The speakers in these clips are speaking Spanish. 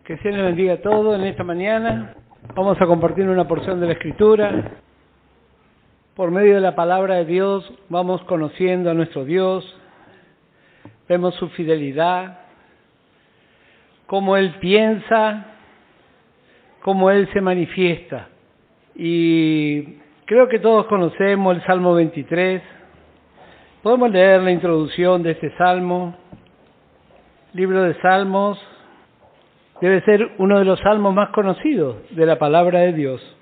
Que el Señor les bendiga a todos en esta mañana. Vamos a compartir una porción de la Escritura. Por medio de la palabra de Dios vamos conociendo a nuestro Dios, vemos su fidelidad, cómo Él piensa, cómo Él se manifiesta. Y creo que todos conocemos el Salmo 23. Podemos leer la introducción de este Salmo. Libro de Salmos debe ser uno de los salmos más conocidos de la palabra de Dios.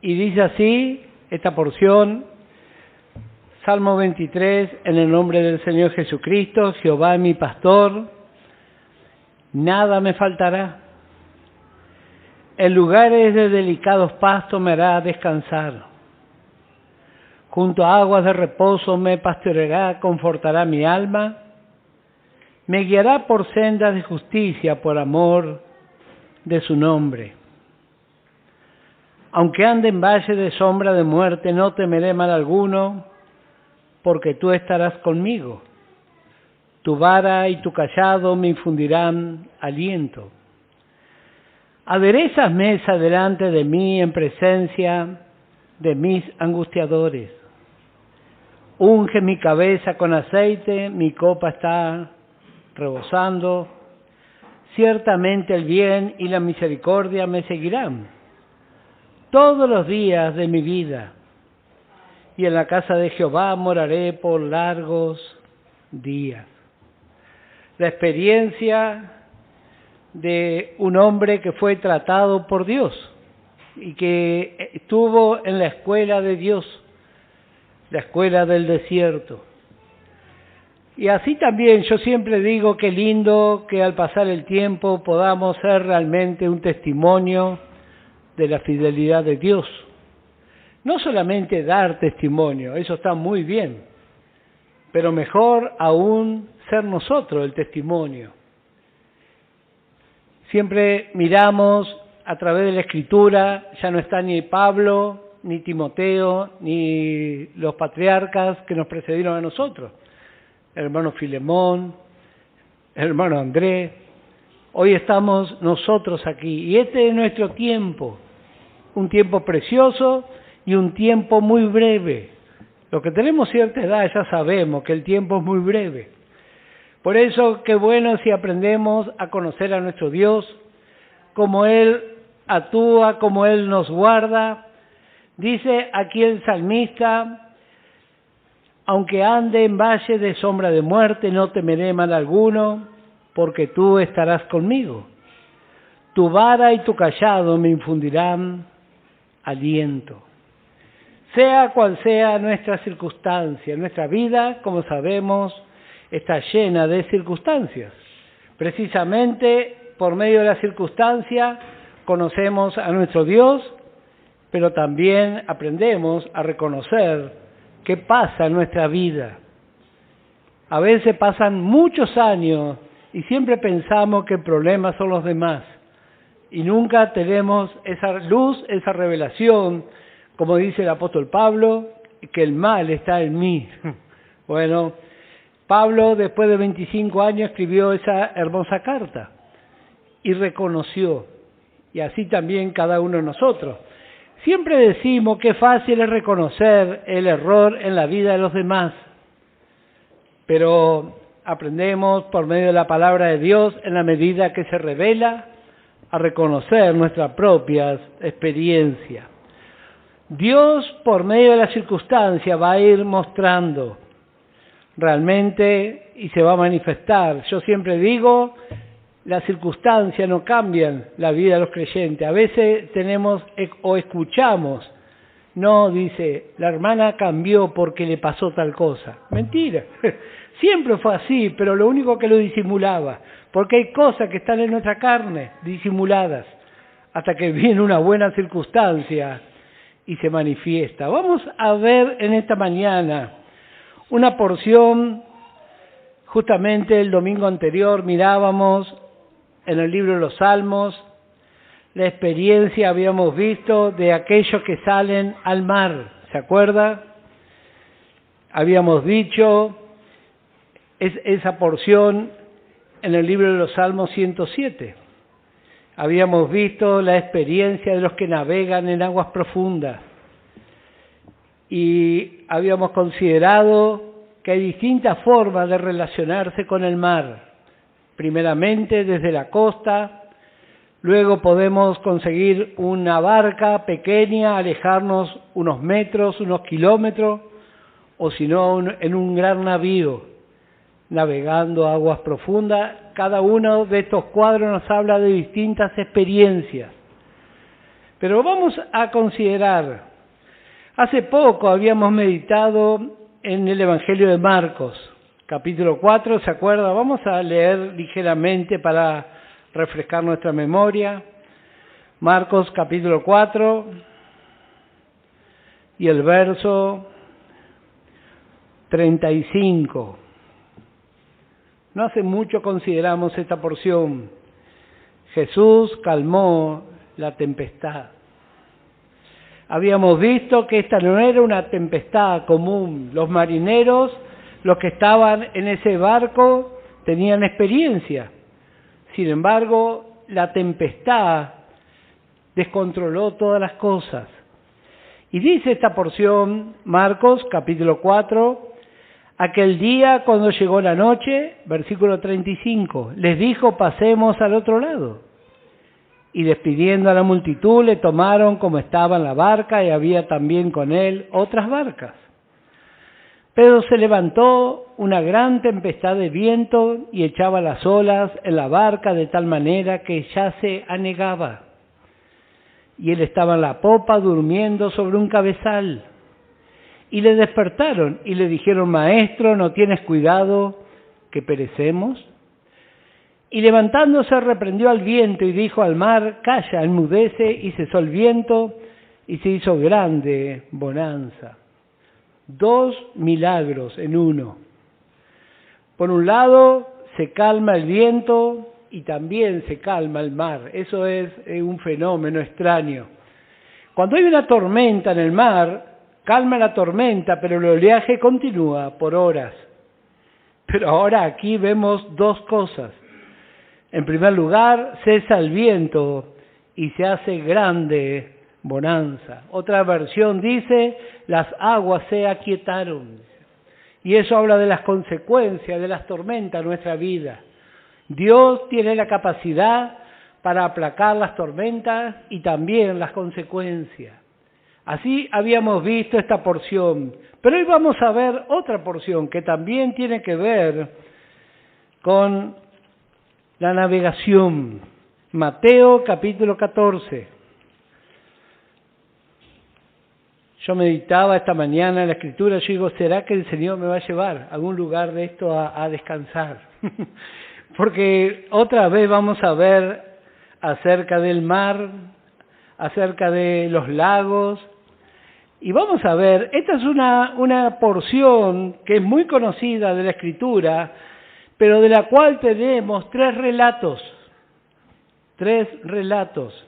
Y dice así esta porción, Salmo 23, en el nombre del Señor Jesucristo: Jehová es mi pastor, nada me faltará. En lugares de delicados pastos me hará descansar. Junto a aguas de reposo me pastoreará, confortará mi alma. Me guiará por sendas de justicia por amor de su nombre. Aunque ande en valle de sombra de muerte, no temeré mal alguno, porque tú estarás conmigo. Tu vara y tu cayado me infundirán aliento. Aderezas mesa delante de mí en presencia de mis angustiadores. Unge mi cabeza con aceite, mi copa está rebosando. Ciertamente el bien y la misericordia me seguirán todos los días de mi vida, y en la casa de Jehová moraré por largos días. La experiencia de un hombre que fue tratado por Dios y que estuvo en la escuela de Dios, la escuela del desierto. Y así también yo siempre digo que lindo que al pasar el tiempo podamos ser realmente un testimonio de la fidelidad de Dios. No solamente dar testimonio, eso está muy bien, pero mejor aún ser nosotros el testimonio. Siempre miramos a través de la Escritura, ya no está ni Pablo, ni Timoteo, ni los patriarcas que nos precedieron a nosotros. El hermano Filemón, el hermano Andrés. Hoy estamos nosotros aquí y este es nuestro tiempo, un tiempo precioso y un tiempo muy breve. Los que tenemos cierta edad ya sabemos que el tiempo es muy breve. Por eso, qué bueno si aprendemos a conocer a nuestro Dios, cómo Él actúa, cómo Él nos guarda. Dice aquí el salmista: aunque ande en valle de sombra de muerte, no temeré mal alguno, porque tú estarás conmigo. Tu vara y tu cayado me infundirán aliento. Sea cual sea nuestra circunstancia, nuestra vida, como sabemos, está llena de circunstancias. Precisamente por medio de la circunstancia conocemos a nuestro Dios, pero también aprendemos a reconocer qué pasa en nuestra vida. A veces pasan muchos años y siempre pensamos que el problema son los demás y nunca tenemos esa luz, esa revelación, como dice el apóstol Pablo, que el mal está en mí. Bueno, Pablo después de 25 años escribió esa hermosa carta y reconoció, y así también cada uno de nosotros. Siempre decimos que fácil es reconocer el error en la vida de los demás, pero aprendemos por medio de la palabra de Dios, en la medida que se revela, a reconocer nuestras propias experiencias. Dios, por medio de la circunstancia, va a ir mostrando realmente y se va a manifestar. Yo siempre digo, las circunstancias no cambian la vida de los creyentes. A veces tenemos o escuchamos, no, dice, la hermana cambió porque le pasó tal cosa. Mentira, siempre fue así, pero lo único que lo disimulaba, porque hay cosas que están en nuestra carne disimuladas, hasta que viene una buena circunstancia y se manifiesta. Vamos a ver en esta mañana una porción. Justamente el domingo anterior mirábamos en el libro de los Salmos la experiencia, habíamos visto, de aquellos que salen al mar. ¿Se acuerda? Habíamos dicho esa porción en el libro de los Salmos 107. Habíamos visto la experiencia de los que navegan en aguas profundas y habíamos considerado que hay distintas formas de relacionarse con el mar. Primeramente desde la costa, luego podemos conseguir una barca pequeña, alejarnos unos metros, unos kilómetros, o si no en un gran navío, navegando aguas profundas. Cada uno de estos cuadros nos habla de distintas experiencias. Pero vamos a considerar, hace poco habíamos meditado en el Evangelio de Marcos, capítulo 4, ¿se acuerda? Vamos a leer ligeramente para refrescar nuestra memoria. Marcos capítulo 4 y el verso 35. No hace mucho consideramos esta porción. Jesús calmó la tempestad. Habíamos visto que esta no era una tempestad común. Los marineros, los que estaban en ese barco, tenían experiencia. Sin embargo, la tempestad descontroló todas las cosas. Y dice esta porción, Marcos capítulo 4, aquel día cuando llegó la noche, versículo 35, les dijo, pasemos al otro lado. Y despidiendo a la multitud, le tomaron como estaba en la barca y había también con él otras barcas. Pero se levantó una gran tempestad de viento y echaba las olas en la barca de tal manera que ya se anegaba. Y él estaba en la popa durmiendo sobre un cabezal. Y le despertaron y le dijeron, Maestro, ¿no tienes cuidado que perecemos? Y levantándose reprendió al viento y dijo al mar, calla, enmudece, y cesó el viento y se hizo grande bonanza. 2 milagros en uno. Por un lado, se calma el viento y también se calma el mar. Eso es un fenómeno extraño. Cuando hay una tormenta en el mar, calma la tormenta, pero el oleaje continúa por horas. Pero ahora aquí vemos dos cosas. En primer lugar, cesa el viento y se hace grande bonanza. Otra versión dice, las aguas se aquietaron. Y eso habla de las consecuencias de las tormentas en nuestra vida. Dios tiene la capacidad para aplacar las tormentas y también las consecuencias. Así habíamos visto esta porción, pero hoy vamos a ver otra porción que también tiene que ver con la navegación. Mateo capítulo 14. Yo meditaba esta mañana en la Escritura, yo digo, ¿será que el Señor me va a llevar a algún lugar de esto a descansar? Porque otra vez vamos a ver acerca del mar, acerca de los lagos, y vamos a ver, esta es una porción que es muy conocida de la Escritura, pero de la cual tenemos 3 relatos. 3 relatos.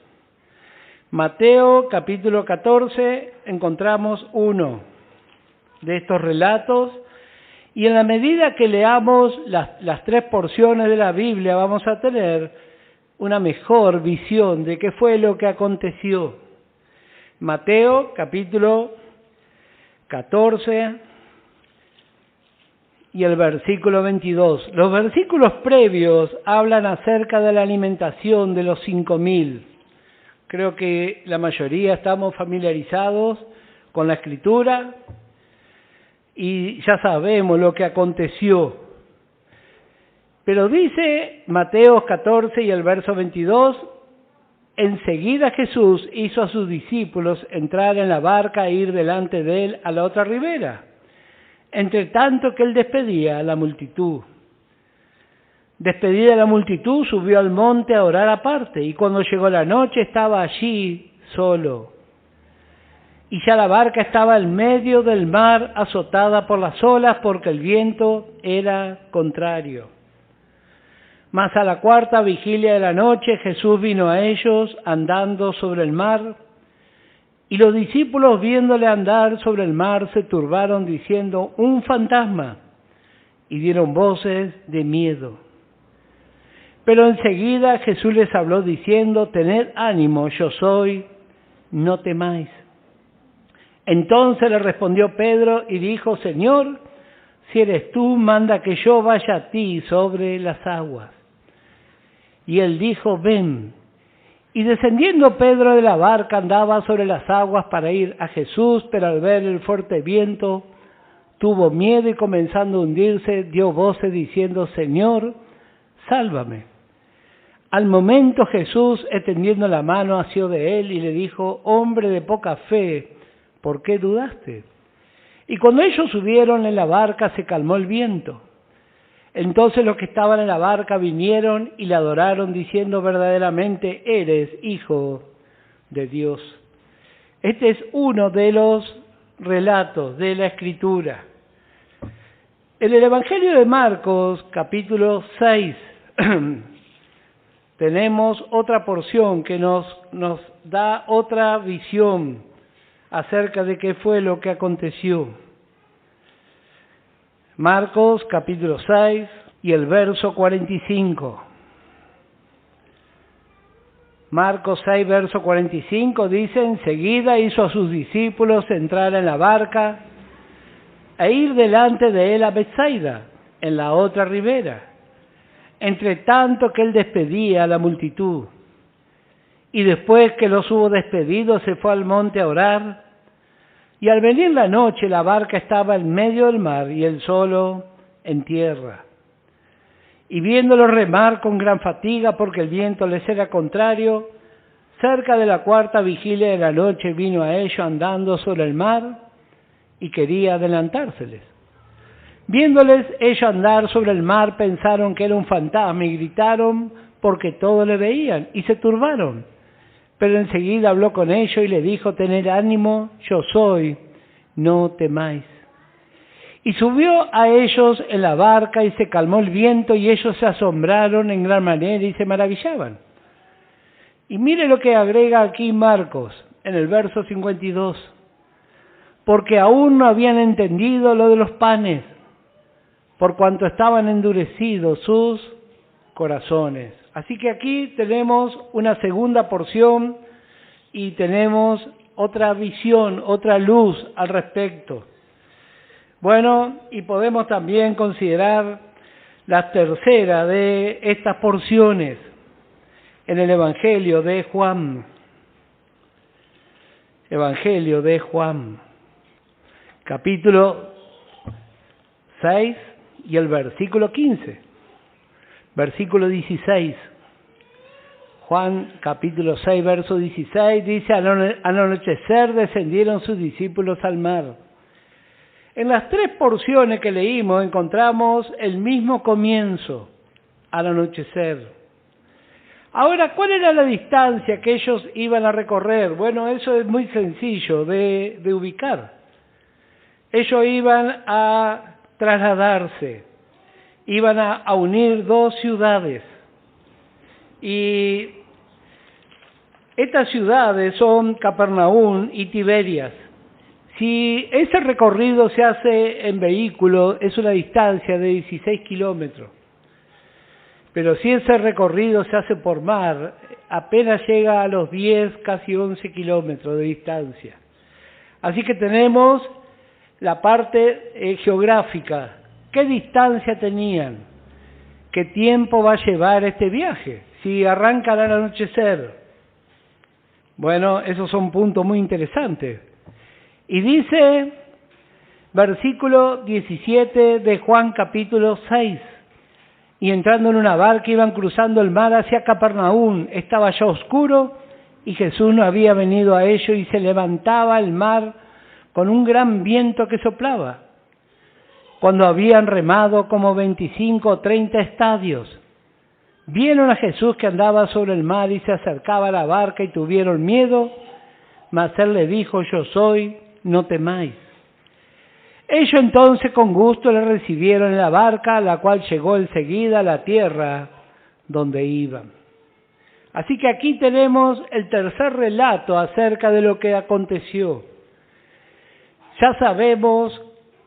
Mateo capítulo 14 encontramos uno de estos relatos y en la medida que leamos las 3 porciones de la Biblia vamos a tener una mejor visión de qué fue lo que aconteció. Mateo capítulo 14 y el versículo 22. Los versículos previos hablan acerca de la alimentación de los 5,000. Creo que la mayoría estamos familiarizados con la Escritura y ya sabemos lo que aconteció. Pero dice Mateo 14 y el verso 22, enseguida Jesús hizo a sus discípulos entrar en la barca e ir delante de él a la otra ribera, entre tanto que él despedía a la multitud. Despedida la multitud, subió al monte a orar aparte, y cuando llegó la noche estaba allí solo. Y ya la barca estaba en medio del mar, azotada por las olas, porque el viento era contrario. Mas a la 4ª vigilia de la noche, Jesús vino a ellos andando sobre el mar, y los discípulos, viéndole andar sobre el mar, se turbaron, diciendo, un fantasma, y dieron voces de miedo. Pero enseguida Jesús les habló diciendo: tened ánimo, yo soy, no temáis. Entonces le respondió Pedro y dijo: Señor, si eres tú, manda que yo vaya a ti sobre las aguas. Y él dijo: ven. Y descendiendo Pedro de la barca andaba sobre las aguas para ir a Jesús, pero al ver el fuerte viento tuvo miedo y comenzando a hundirse dio voces diciendo: Señor, sálvame. Al momento Jesús, extendiendo la mano, asió de él y le dijo: hombre de poca fe, ¿por qué dudaste? Y cuando ellos subieron en la barca se calmó el viento. Entonces los que estaban en la barca vinieron y le adoraron diciendo: verdaderamente eres Hijo de Dios. Este es uno de los relatos de la Escritura. En el Evangelio de Marcos, capítulo 6, tenemos otra porción que nos da otra visión acerca de qué fue lo que aconteció. Marcos capítulo 6 y el verso 45. Marcos 6, verso 45 dice: enseguida hizo a sus discípulos entrar en la barca e ir delante de él a Betsaida, en la otra ribera, entre tanto que él despedía a la multitud. Y después que los hubo despedido, se fue al monte a orar. Y al venir la noche, la barca estaba en medio del mar y él solo en tierra. Y viéndolo remar con gran fatiga, porque el viento les era contrario, cerca de la cuarta vigilia de la noche vino a ellos andando sobre el mar y quería adelantárseles. Viéndoles ellos andar sobre el mar, pensaron que era un fantasma y gritaron porque todos le veían y se turbaron. Pero enseguida habló con ellos y le dijo: tened ánimo, yo soy, no temáis. Y subió a ellos en la barca y se calmó el viento y ellos se asombraron en gran manera y se maravillaban. Y mire lo que agrega aquí Marcos en el verso 52. Porque aún no habían entendido lo de los panes, por cuanto estaban endurecidos sus corazones. Así que aquí tenemos una segunda porción y tenemos otra visión, otra luz al respecto. Bueno, y podemos también considerar la tercera de estas porciones en el Evangelio de Juan. Evangelio de Juan, capítulo 6 y el versículo 15. Versículo 16. Juan capítulo 6, verso 16 dice: al anochecer descendieron sus discípulos al mar. En las tres porciones que leímos encontramos el mismo comienzo, al anochecer. Ahora, ¿cuál era la distancia que ellos iban a recorrer? Bueno, eso es muy sencillo de ubicar. Ellos iban a trasladarse, iban a unir dos ciudades. Y estas ciudades son Capernaum y Tiberias. Si ese recorrido se hace en vehículo, es una distancia de 16 kilómetros. Pero si ese recorrido se hace por mar, apenas llega a los 10, casi 11 kilómetros de distancia. Así que tenemos la parte geográfica. ¿Qué distancia tenían? ¿Qué tiempo va a llevar este viaje? Si arrancan al anochecer. Bueno, esos son puntos muy interesantes. Y dice, versículo 17 de Juan capítulo 6, y entrando en una barca iban cruzando el mar hacia Capernaum. Estaba ya oscuro y Jesús no había venido a ellos y se levantaba el mar con un gran viento que soplaba. Cuando habían remado como 25 o 30 estadios, vieron a Jesús que andaba sobre el mar y se acercaba a la barca y tuvieron miedo, mas él le dijo: yo soy, no temáis. Ellos entonces con gusto le recibieron en la barca, la cual llegó enseguida a la tierra donde iban. Así que aquí tenemos el tercer relato acerca de lo que aconteció. Ya sabemos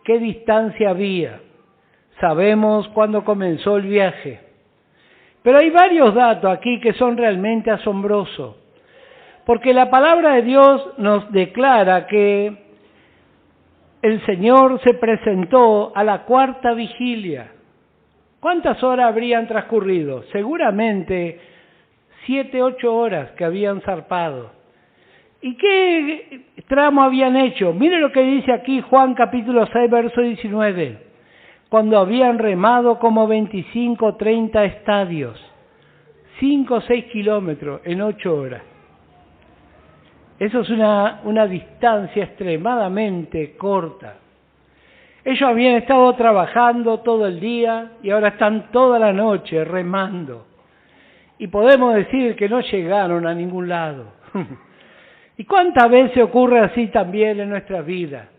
qué distancia había, sabemos cuándo comenzó el viaje, Pero hay varios datos aquí que son realmente asombrosos, porque la palabra de Dios nos declara que el Señor se presentó a la cuarta vigilia. ¿Cuántas horas habrían transcurrido? Seguramente 7, 8 horas que habían zarpado. ¿Y qué tramo habían hecho? Mire lo que dice aquí Juan capítulo 6, verso 19. Cuando habían remado como 25, 30 estadios, 5 o 6 kilómetros en 8 horas. Eso es una distancia extremadamente corta. Ellos habían estado trabajando todo el día y ahora están toda la noche remando. Y podemos decir que no llegaron a ningún lado. ¿Y cuántas veces ocurre así también en nuestra vida?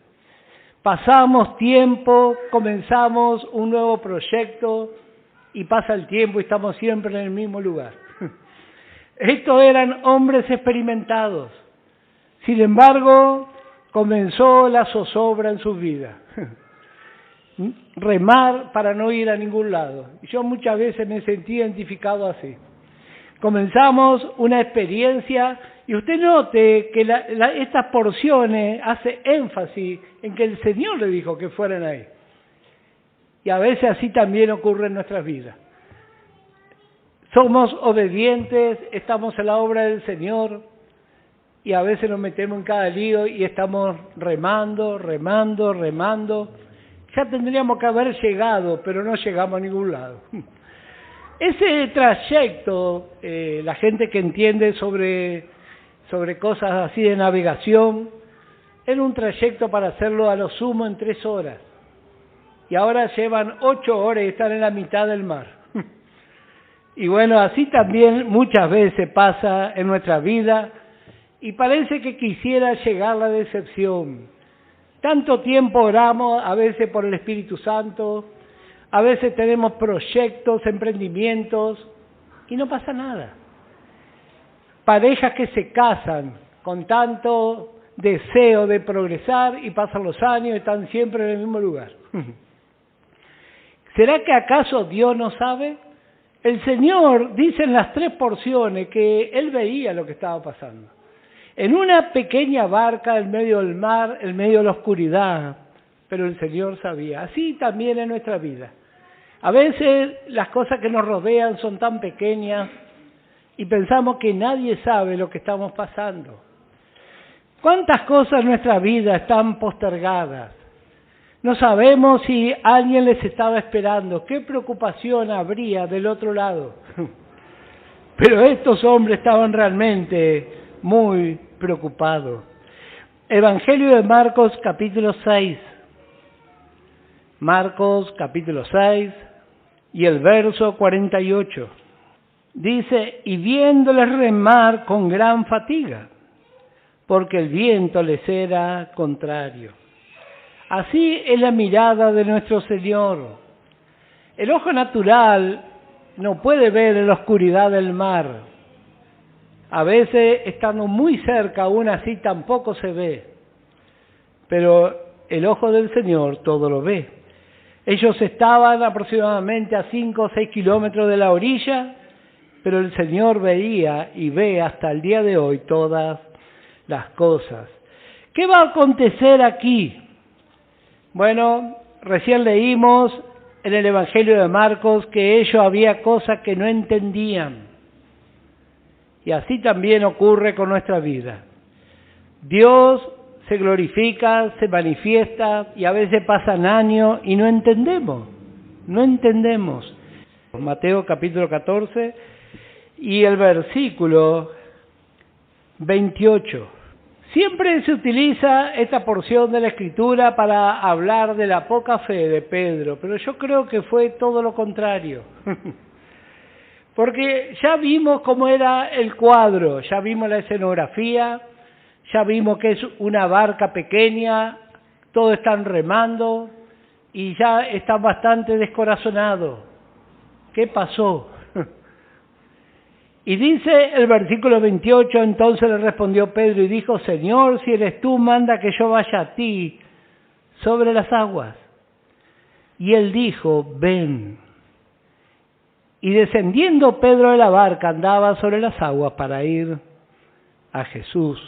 Pasamos tiempo, comenzamos un nuevo proyecto y pasa el tiempo y estamos siempre en el mismo lugar. Estos eran hombres experimentados. Sin embargo, comenzó la zozobra en sus vidas. Remar para no ir a ningún lado. Yo muchas veces me sentí identificado así. Comenzamos una experiencia y usted note que estas porciones hace énfasis en que el Señor le dijo que fueran ahí. Y a veces así también ocurre en nuestras vidas. Somos obedientes, estamos en la obra del Señor y a veces nos metemos en cada lío y estamos remando. Ya tendríamos que haber llegado, pero no llegamos a ningún lado. Ese trayecto, la gente que entiende sobre cosas así de navegación, era un trayecto para hacerlo a lo sumo en 3 horas. Y ahora llevan 8 horas y están en la mitad del mar. Y bueno, así también muchas veces pasa en nuestra vida y parece que quisiera llegar la decepción. Tanto tiempo oramos, a veces por el Espíritu Santo, a veces tenemos proyectos, emprendimientos y no pasa nada. Parejas que se casan con tanto deseo de progresar y pasan los años y están siempre en el mismo lugar. ¿Será que acaso Dios no sabe? El Señor dice en las 3 porciones que Él veía lo que estaba pasando. En una pequeña barca en medio del mar, en medio de la oscuridad, pero el Señor sabía. Así también en nuestra vida. A veces las cosas que nos rodean son tan pequeñas y pensamos que nadie sabe lo que estamos pasando. ¿Cuántas cosas en nuestra vida están postergadas? No sabemos si alguien les estaba esperando. ¿Qué preocupación habría del otro lado? Pero estos hombres estaban realmente muy preocupados. Evangelio de Marcos capítulo 6. Marcos capítulo 6 y el verso 48. Dice, y viéndoles remar con gran fatiga, porque el viento les era contrario. Así es la mirada de nuestro Señor. El ojo natural no puede ver en la oscuridad del mar. A veces, estando muy cerca, aún así tampoco se ve. Pero el ojo del Señor todo lo ve. Ellos estaban aproximadamente a 5 o 6 kilómetros de la orilla, pero el Señor veía y ve hasta el día de hoy todas las cosas. ¿Qué va a acontecer aquí? Bueno, recién leímos en el Evangelio de Marcos que ellos había cosas que no entendían. Y así también ocurre con nuestra vida. Dios se glorifica, se manifiesta y a veces pasan años y no entendemos. Mateo capítulo 14 y el versículo 28. Siempre se utiliza esta porción de la Escritura para hablar de la poca fe de Pedro, pero yo creo que fue todo lo contrario. Porque ya vimos cómo era el cuadro, ya vimos la escenografía, ya vimos que es una barca pequeña, todos están remando y ya están bastante descorazonados. ¿Qué pasó? Y dice el versículo 28, entonces le respondió Pedro y dijo, Señor, si eres tú, manda que yo vaya a ti sobre las aguas. Y él dijo, ven. Y descendiendo Pedro de la barca andaba sobre las aguas para ir a Jesús.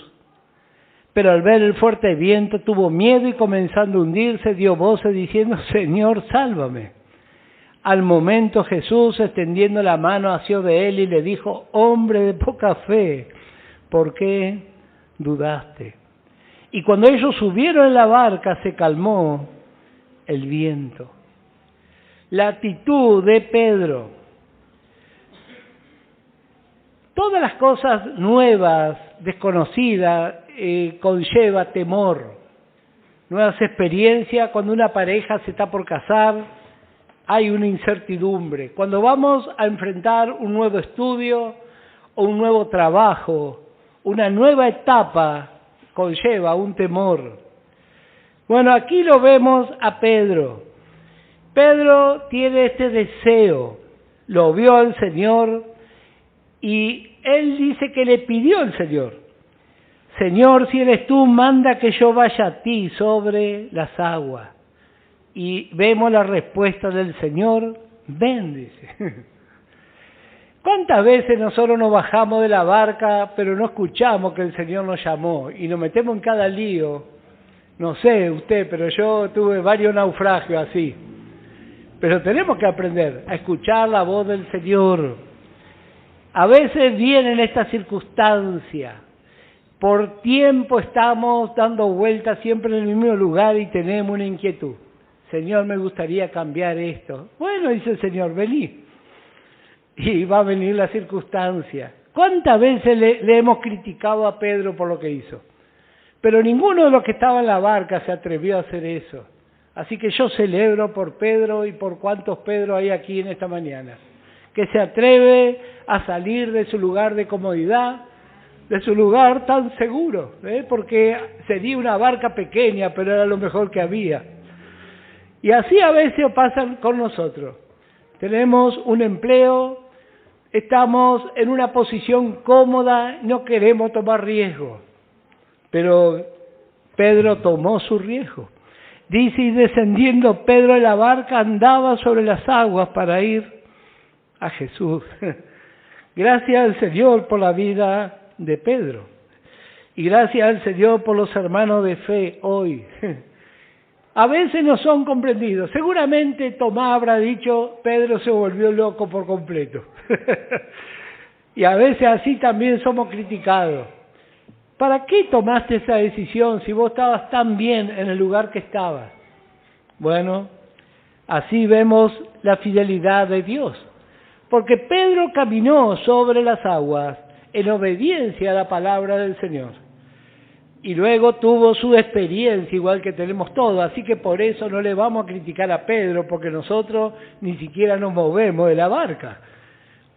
Pero al ver el fuerte viento tuvo miedo y comenzando a hundirse dio voces diciendo, Señor, sálvame. Al momento Jesús, extendiendo la mano, asió de él y le dijo, hombre de poca fe, ¿por qué dudaste? Y cuando ellos subieron en la barca se calmó el viento. La actitud de Pedro. Todas las cosas nuevas, desconocidas, conlleva temor. Nuevas experiencias, cuando una pareja se está por casar, hay una incertidumbre. Cuando vamos a enfrentar un nuevo estudio o un nuevo trabajo, una nueva etapa, conlleva un temor. Bueno, aquí lo vemos a Pedro. Pedro tiene este deseo, lo vio al Señor y él dice que le pidió al Señor, Señor, si eres tú, manda que yo vaya a ti sobre las aguas. Y vemos la respuesta del Señor, ven, dice. ¿Cuántas veces nosotros nos bajamos de la barca, pero no escuchamos que el Señor nos llamó y nos metemos en cada lío? No sé usted, pero yo tuve varios naufragios así. Pero tenemos que aprender a escuchar la voz del Señor. A veces vienen estas circunstancias. Por tiempo estamos dando vueltas siempre en el mismo lugar y tenemos una inquietud. Señor, me gustaría cambiar esto. Bueno, dice el Señor, vení. Y va a venir la circunstancia. ¿Cuántas veces le hemos criticado a Pedro por lo que hizo? Pero ninguno de los que estaba en la barca se atrevió a hacer eso. Así que yo celebro por Pedro y por cuántos Pedro hay aquí en esta mañana. Que se atreve a salir de su lugar de comodidad, de su lugar tan seguro, porque sería una barca pequeña, pero era lo mejor que había. Y así a veces pasan con nosotros. Tenemos un empleo, estamos en una posición cómoda, no queremos tomar riesgo. Pero Pedro tomó su riesgo. Dice, y descendiendo Pedro de la barca andaba sobre las aguas para ir a Jesús. Gracias al Señor por la vida de Pedro. Y gracias al Señor por los hermanos de fe hoy. A veces no son comprendidos. Seguramente Tomás habrá dicho, Pedro se volvió loco por completo. Y a veces así también somos criticados. ¿Para qué tomaste esa decisión si vos estabas tan bien en el lugar que estabas? Bueno, así vemos la fidelidad de Dios. Porque Pedro caminó sobre las aguas en obediencia a la palabra del Señor. Y luego tuvo su experiencia, igual que tenemos todos. Así que por eso no le vamos a criticar a Pedro, porque nosotros ni siquiera nos movemos de la barca.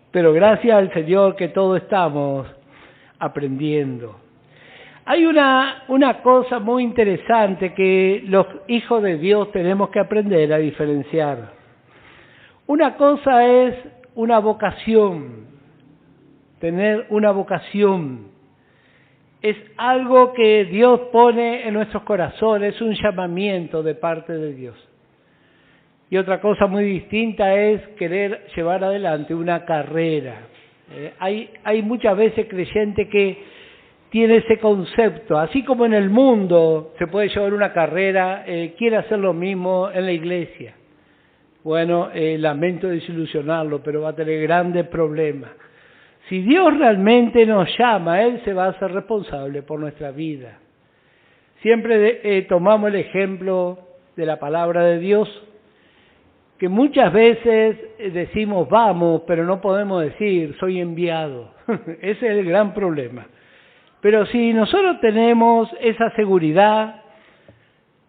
Pero gracias al Señor que todos estamos aprendiendo. Hay una cosa muy interesante que los hijos de Dios tenemos que aprender a diferenciar. Una cosa es una vocación, tener una vocación. Es algo que Dios pone en nuestros corazones, es un llamamiento de parte de Dios. Y otra cosa muy distinta es querer llevar adelante una carrera. Hay muchas veces creyentes que tiene ese concepto, así como en el mundo se puede llevar una carrera, quiere hacer lo mismo en la iglesia. Bueno, lamento desilusionarlo, pero va a tener grandes problemas. Si Dios realmente nos llama, Él se va a hacer responsable por nuestra vida. Siempre tomamos el ejemplo de la palabra de Dios, que muchas veces decimos vamos, pero no podemos decir soy enviado. Ese es el gran problema. Pero si nosotros tenemos esa seguridad,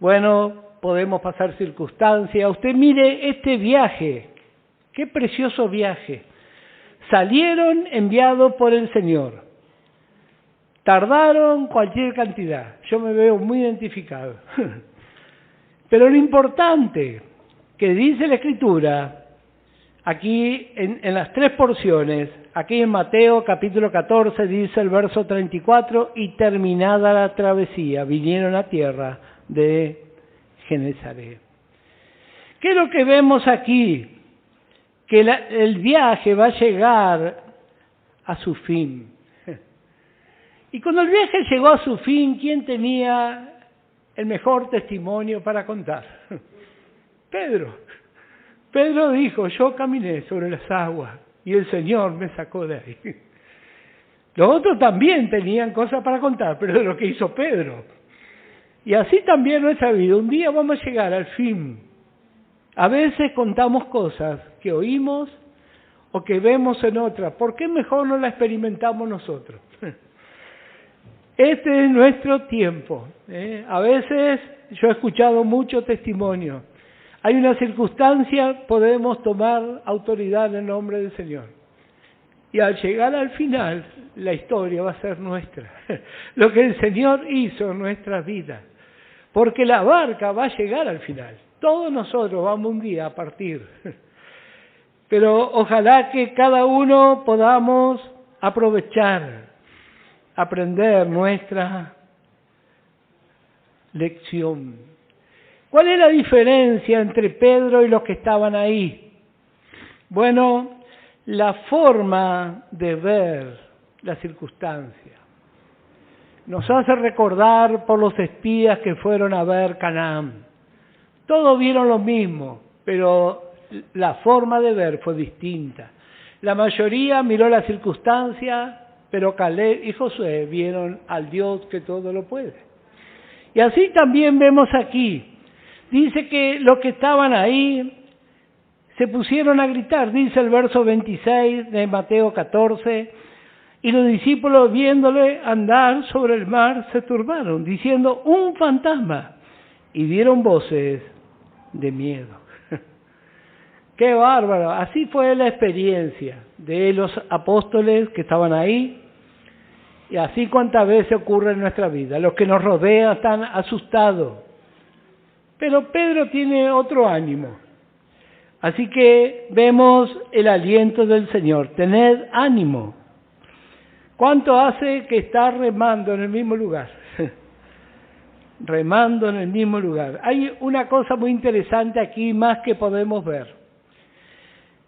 bueno, podemos pasar circunstancias. Usted mire este viaje, qué precioso viaje. Salieron enviados por el Señor. Tardaron cualquier cantidad. Yo me veo muy identificado. Pero lo importante que dice la Escritura, aquí en las tres porciones, aquí en Mateo capítulo 14 dice el verso 34, y terminada la travesía, vinieron a tierra de Genesaret. ¿Qué es lo que vemos aquí? que el viaje va a llegar a su fin. Y cuando el viaje llegó a su fin, ¿quién tenía el mejor testimonio para contar? Pedro. Pedro dijo, yo caminé sobre las aguas y el Señor me sacó de ahí. Los otros también tenían cosas para contar, pero de lo que hizo Pedro. Y así también nuestra vida. Un día vamos a llegar al fin. A veces contamos cosas que oímos o que vemos en otras. ¿Por qué mejor no la experimentamos nosotros? Este es nuestro tiempo. A veces yo he escuchado mucho testimonio. Hay una circunstancia, podemos tomar autoridad en el nombre del Señor. Y al llegar al final, la historia va a ser nuestra. Lo que el Señor hizo en nuestras vidas. Porque la barca va a llegar al final. Todos nosotros vamos un día a partir. Pero ojalá que cada uno podamos aprovechar, aprender nuestra lección. ¿Cuál es la diferencia entre Pedro y los que estaban ahí? Bueno, la forma de ver la circunstancia. Nos hace recordar por los espías que fueron a ver Canaán. Todos vieron lo mismo, pero la forma de ver fue distinta. La mayoría miró la circunstancia, pero Caleb y Josué vieron al Dios que todo lo puede. Y así también vemos aquí. Dice que los que estaban ahí se pusieron a gritar, dice el verso 26 de Mateo 14, y los discípulos viéndole andar sobre el mar se turbaron, diciendo, un fantasma, y dieron voces de miedo. ¡Qué bárbaro! Así fue la experiencia de los apóstoles que estaban ahí, y así cuántas veces ocurre en nuestra vida. Los que nos rodean están asustados, pero Pedro tiene otro ánimo. Así que vemos el aliento del Señor. Tened ánimo. ¿Cuánto hace que está remando en el mismo lugar? Remando en el mismo lugar. Hay una cosa muy interesante aquí más que podemos ver.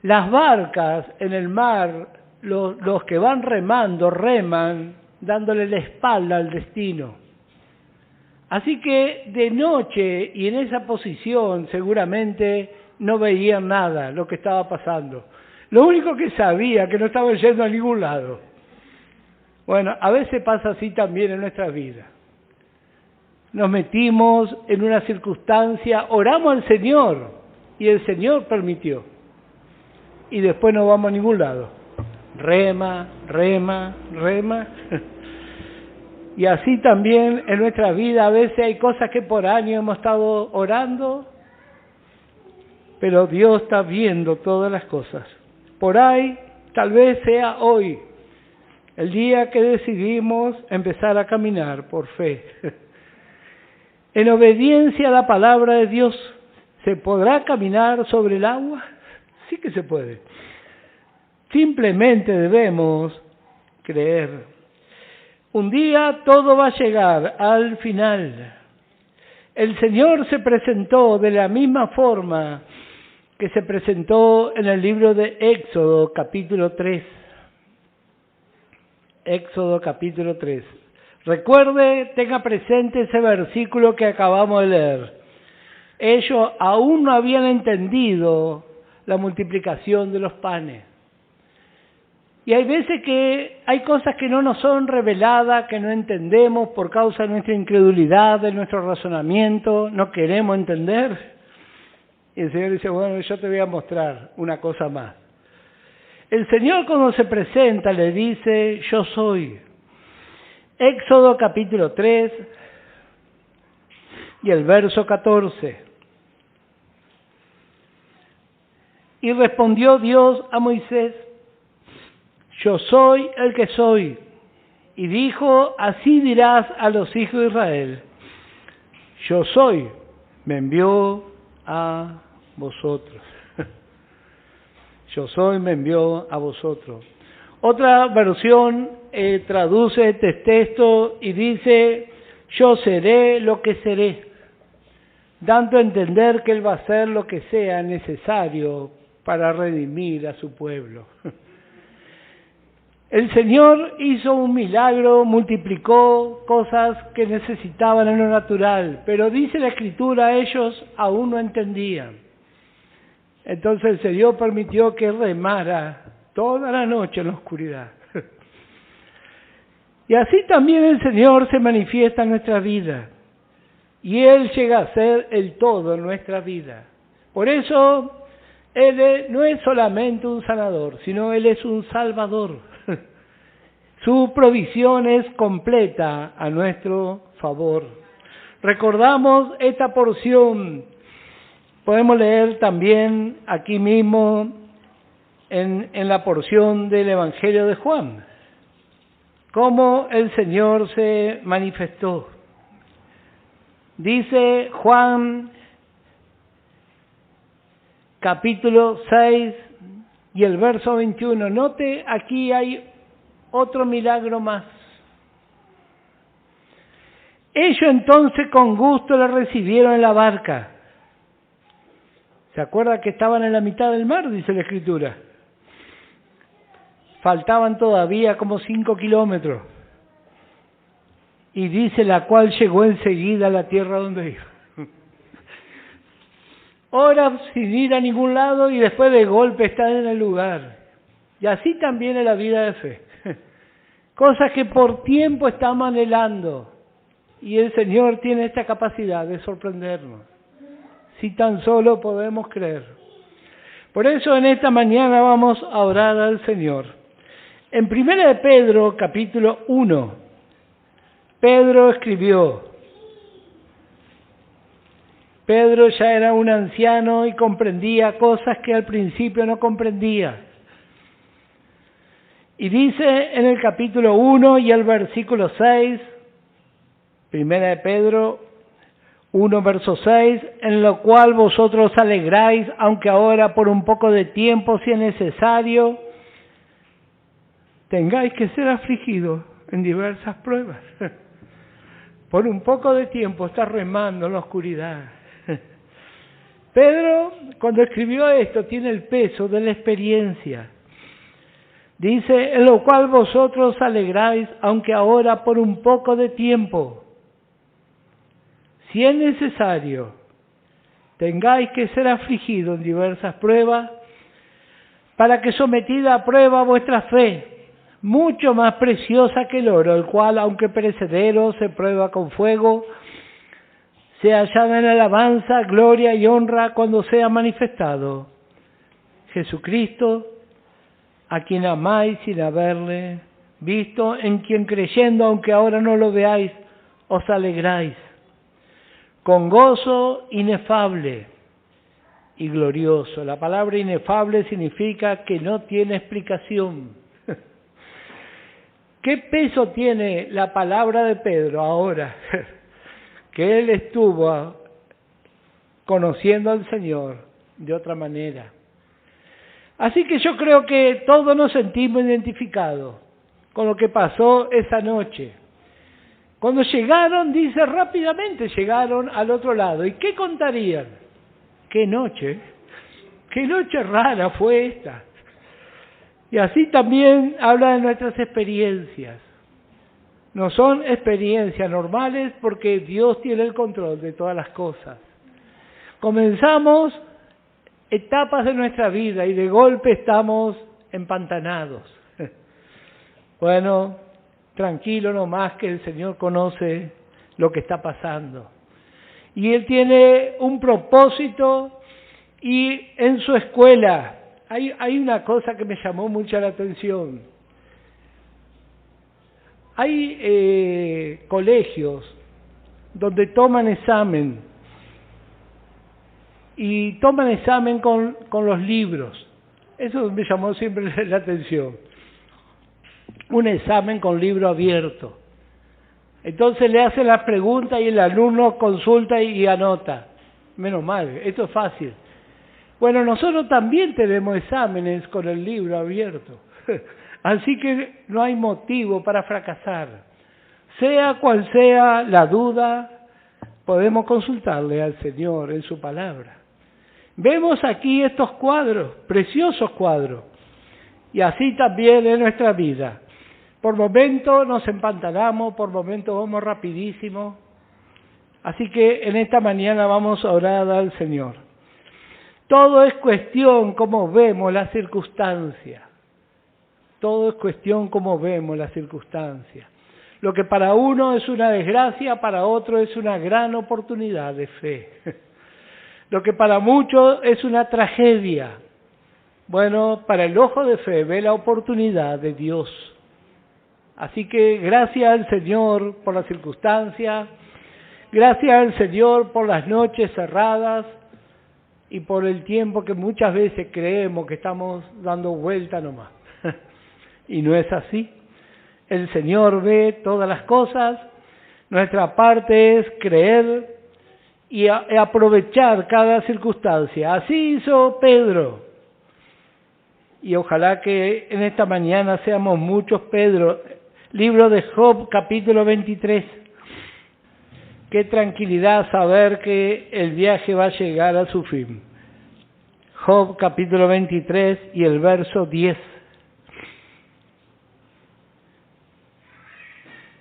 Las barcas en el mar, los que van remando, reman dándole la espalda al destino. Así que de noche y en esa posición seguramente no veían nada lo que estaba pasando. Lo único que sabía que no estaban yendo a ningún lado. Bueno, a veces pasa así también en nuestra vida. Nos metimos en una circunstancia, oramos al Señor y el Señor permitió. Y después no vamos a ningún lado. Rema, rema, rema. Y así también en nuestra vida a veces hay cosas que por años hemos estado orando, pero Dios está viendo todas las cosas. Por ahí, tal vez sea hoy, el día que decidimos empezar a caminar por fe. En obediencia a la palabra de Dios, ¿se podrá caminar sobre el agua? Sí que se puede. Simplemente debemos creer. Un día todo va a llegar al final. El Señor se presentó de la misma forma que se presentó en el libro de Éxodo, capítulo 3. Éxodo, capítulo 3. Recuerde, tenga presente ese versículo que acabamos de leer. Ellos aún no habían entendido la multiplicación de los panes. Y hay veces que hay cosas que no nos son reveladas, que no entendemos por causa de nuestra incredulidad, de nuestro razonamiento, no queremos entender. Y el Señor dice, bueno, yo te voy a mostrar una cosa más. El Señor cuando se presenta le dice, yo soy. Éxodo capítulo 3 y el verso 14. Y respondió Dios a Moisés, yo soy el que soy. Y dijo, así dirás a los hijos de Israel, yo soy, me envió a vosotros. Yo soy, me envió a vosotros. Otra versión traduce este texto y dice, yo seré lo que seré, dando a entender que Él va a hacer lo que sea necesario para redimir a su pueblo. El Señor hizo un milagro, multiplicó cosas que necesitaban en lo natural, pero dice la Escritura, ellos aún no entendían. Entonces el Señor permitió que remara toda la noche en la oscuridad. Y así también el Señor se manifiesta en nuestra vida. Y Él llega a ser el todo en nuestra vida. Por eso, Él no es solamente un sanador, sino Él es un salvador. Su provisión es completa a nuestro favor. Recordamos esta porción, podemos leer también aquí mismo en la porción del Evangelio de Juan, cómo el Señor se manifestó. Dice Juan, capítulo 6 y el verso 21. Note, aquí hay otro milagro más. Ellos entonces con gusto le recibieron en la barca. ¿Se acuerda que estaban en la mitad del mar? Dice la Escritura. Faltaban todavía como 5 kilómetros. Y dice la cual llegó enseguida a la tierra donde iba. Ora sin ir a ningún lado y después de golpe están en el lugar. Y así también es la vida de fe. Cosas que por tiempo estamos anhelando. Y el Señor tiene esta capacidad de sorprendernos. Si tan solo podemos creer. Por eso en esta mañana vamos a orar al Señor. En 1 de Pedro, capítulo 1, Pedro escribió. Pedro ya era un anciano y comprendía cosas que al principio no comprendía. Y dice en el capítulo 1 y el versículo 6, 1 de Pedro 1, verso 6, en lo cual vosotros alegráis, aunque ahora por un poco de tiempo, si es necesario, tengáis que ser afligidos en diversas pruebas. Por un poco de tiempo está remando en la oscuridad. Pedro, cuando escribió esto, tiene el peso de la experiencia. Dice, en lo cual vosotros alegráis, aunque ahora por un poco de tiempo, si es necesario, tengáis que ser afligidos en diversas pruebas, para que sometida a prueba vuestra fe, mucho más preciosa que el oro, el cual, aunque perecedero, se prueba con fuego, se hallada en alabanza, gloria y honra cuando sea manifestado Jesucristo, a quien amáis sin haberle visto, en quien creyendo, aunque ahora no lo veáis, os alegráis, con gozo inefable y glorioso. La palabra inefable significa que no tiene explicación. ¿Qué peso tiene la palabra de Pedro ahora? Que él estuvo conociendo al Señor de otra manera. Así que yo creo que todos nos sentimos identificados con lo que pasó esa noche. Cuando llegaron, dice rápidamente, llegaron al otro lado. ¿Y qué contarían? ¿Qué noche rara fue esta? Y así también habla de nuestras experiencias. No son experiencias normales porque Dios tiene el control de todas las cosas. Comenzamos etapas de nuestra vida y de golpe estamos empantanados. Bueno, tranquilo nomás que el Señor conoce lo que está pasando. Y Él tiene un propósito y en su escuela hay una cosa que me llamó mucho la atención. Hay colegios donde toman examen y toman examen con los libros. Eso me llamó siempre la atención. Un examen con libro abierto. Entonces le hacen las preguntas y el alumno consulta y anota. Menos mal, esto es fácil. Bueno, nosotros también tenemos exámenes con el libro abierto. Así que no hay motivo para fracasar. Sea cual sea la duda, podemos consultarle al Señor en su palabra. Vemos aquí estos cuadros, preciosos cuadros, y así también en nuestra vida. Por momentos nos empantanamos, por momentos vamos rapidísimo. Así que en esta mañana vamos a orar al Señor. Todo es cuestión cómo vemos las circunstancias. Todo es cuestión cómo vemos las circunstancias. Lo que para uno es una desgracia, para otro es una gran oportunidad de fe. Lo que para muchos es una tragedia, bueno, para el ojo de fe ve la oportunidad de Dios. Así que gracias al Señor por las circunstancias, gracias al Señor por las noches cerradas y por el tiempo que muchas veces creemos que estamos dando vuelta nomás. Y no es así. El Señor ve todas las cosas, nuestra parte es creer y aprovechar cada circunstancia. Así hizo Pedro. Y ojalá que en esta mañana seamos muchos Pedro. Libro de Job, capítulo 23. Qué tranquilidad saber que el viaje va a llegar a su fin. Job, capítulo 23 y el verso 10.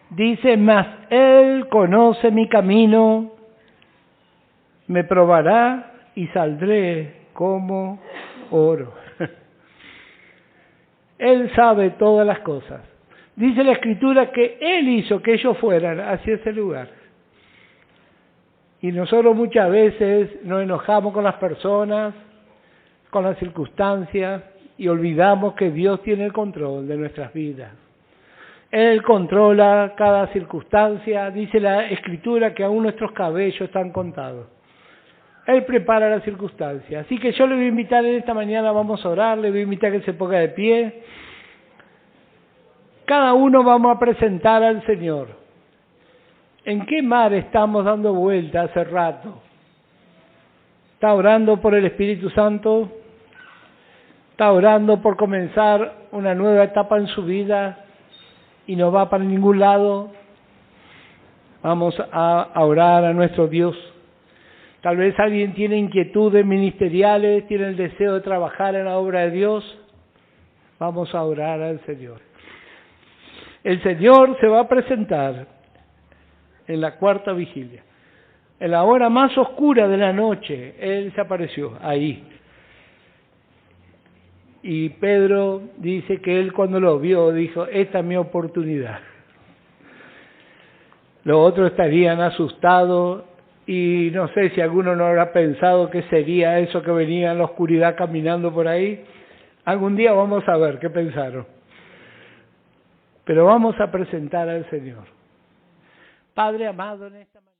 Dice, mas Él conoce mi camino, me probará y saldré como oro. Él sabe todas las cosas. Dice la Escritura que Él hizo que ellos fueran hacia ese lugar. Y nosotros muchas veces nos enojamos con las personas, con las circunstancias, y olvidamos que Dios tiene el control de nuestras vidas. Él controla cada circunstancia. Dice la Escritura que aún nuestros cabellos están contados. Él prepara las circunstancias. Así que yo le voy a invitar en esta mañana, vamos a orar, le voy a invitar a que se ponga de pie. Cada uno vamos a presentar al Señor. ¿En qué mar estamos dando vuelta hace rato? ¿Está orando por el Espíritu Santo? ¿Está orando por comenzar una nueva etapa en su vida y no va para ningún lado? Vamos a orar a nuestro Dios. Tal vez alguien tiene inquietudes ministeriales, tiene el deseo de trabajar en la obra de Dios. Vamos a orar al Señor. El Señor se va a presentar en la cuarta vigilia. En la hora más oscura de la noche, Él se apareció ahí. Y Pedro dice que él cuando lo vio dijo, esta es mi oportunidad. Los otros estarían asustados y no sé si alguno no habrá pensado qué sería eso que venía en la oscuridad caminando por ahí. Algún día vamos a ver qué pensaron. Pero vamos a presentar al Señor. Padre amado, en esta mañana.